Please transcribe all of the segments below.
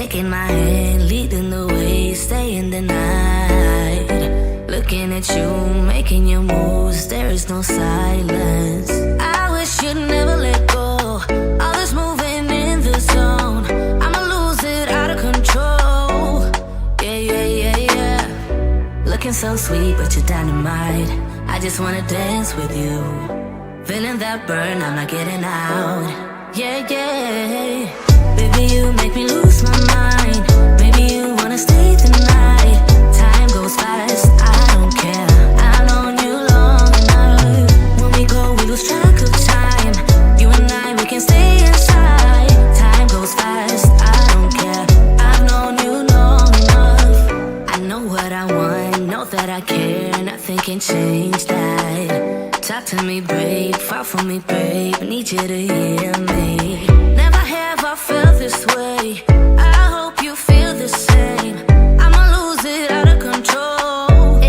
taking my hand, leading the way, staying the night. Looking at you, making your moves, there is no silence. I wish you'd never let go. All this moving in the zone, I'ma lose it out of control. Yeah, yeah, yeah, yeah. Looking so sweet, but you're dynamite. I just wanna dance with you. Feeling that burn, I'm not getting out. Yeah, yeah. Baby, you make me lose my mind. Baby, you wanna stay the night. Time goes fast, I don't care. I've known you long enough. When we go, we lose track of time. You and I, we can stay inside. Time goes fast, I don't care. I've known you long enough. I know what I want, know that I care. Nothing can change that. Talk to me, babe, fall for me, babe. Need you to hear me. Never have I felt this way. I hope you feel the same. I'ma lose it out of control.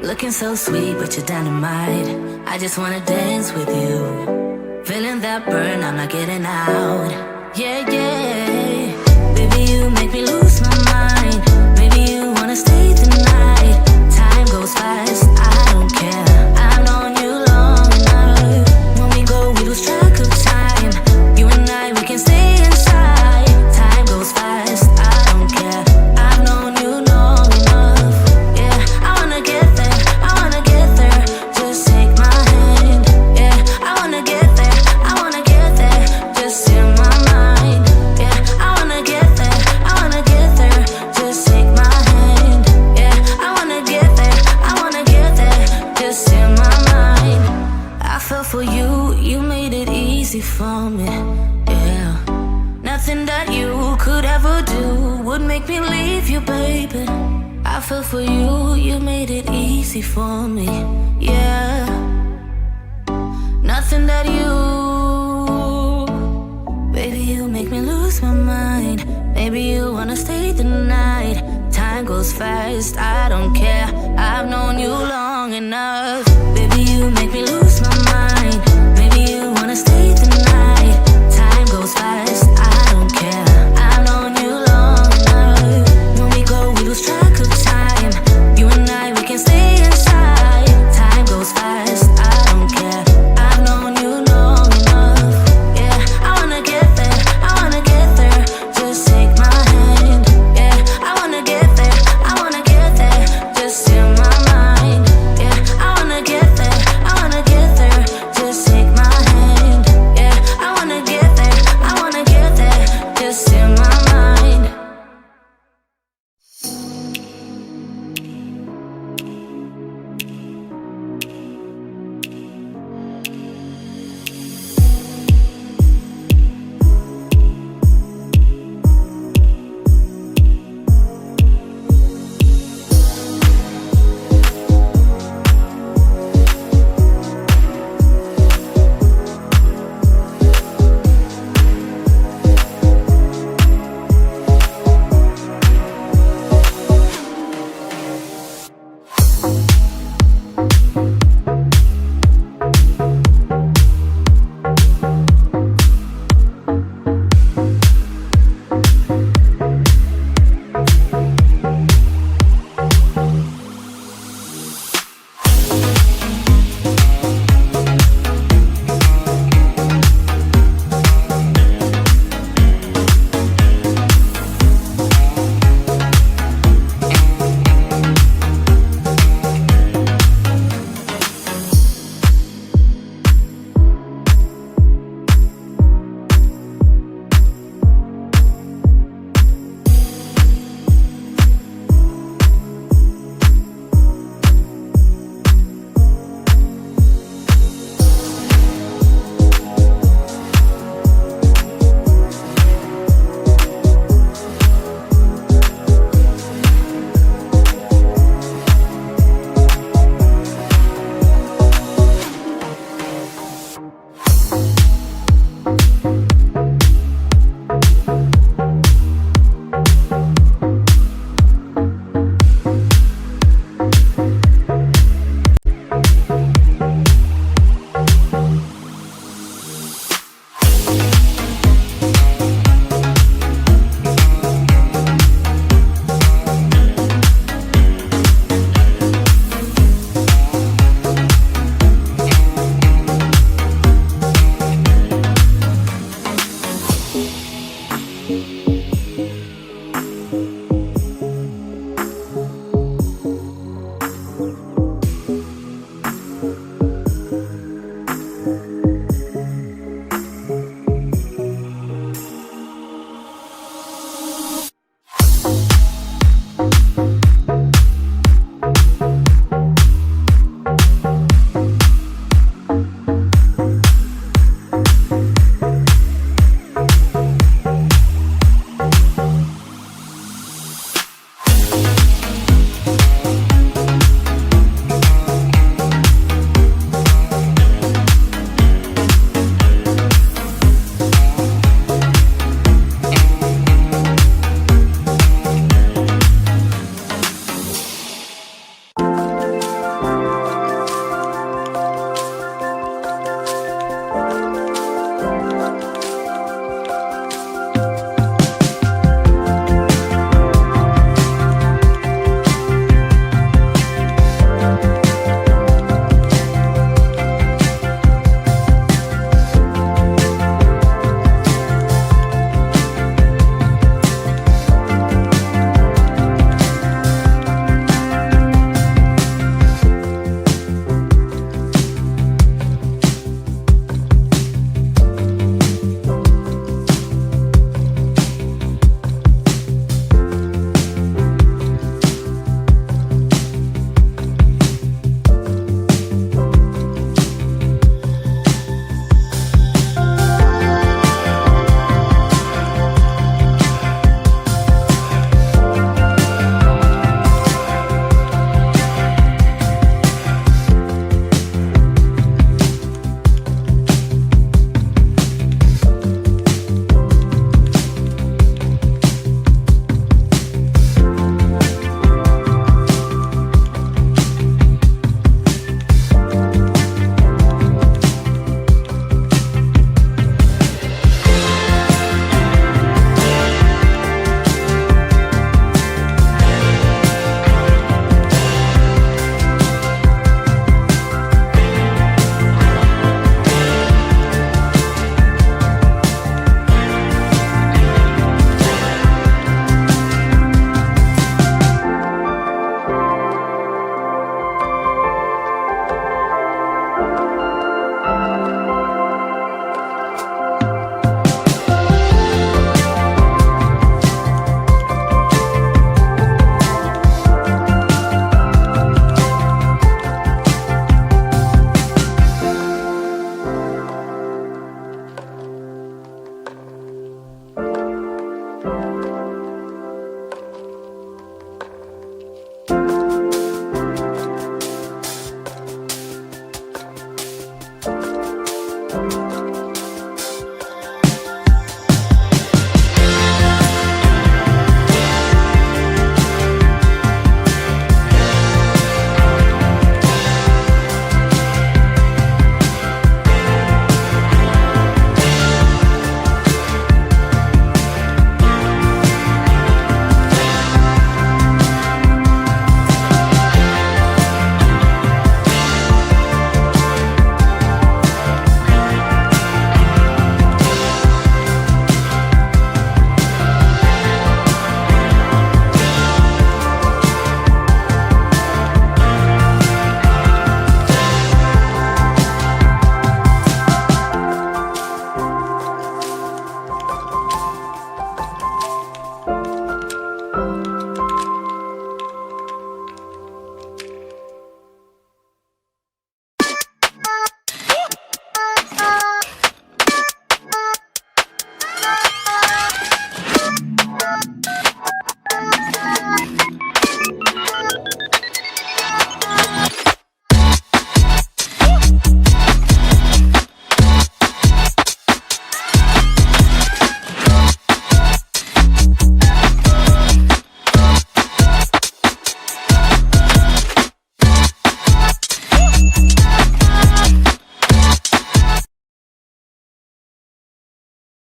Looking so sweet, but you're dynamite. I just wanna dance with you. Feeling that burn, I'm not getting out. Yeah, yeah. Baby, you make me lose my mind. Baby, you wanna stay the night. Time goes fast, I don't care. I've known you long enough. When we go, we lose track of time. You and I, we can stay inside. Time goes fast, I don't care. I've known you long enough. Yeah, I wanna get there, I wanna get there. Just take my hand. Yeah, I wanna get there, I wanna get there. Just in my mind. Yeah, I wanna get there, I wanna get there. Just take my hand. Yeah, I wanna get there, I wanna get there. Just in my mind. I fell for you, you made it easy for me. Yeah, nothing that you could ever do would make me leave you, baby. I fell for you, you made it easy for me. Yeah, nothing that you, baby, you make me lose my mind. Maybe you wanna stay the night. Time goes fast, I don't care. I've known you long enough.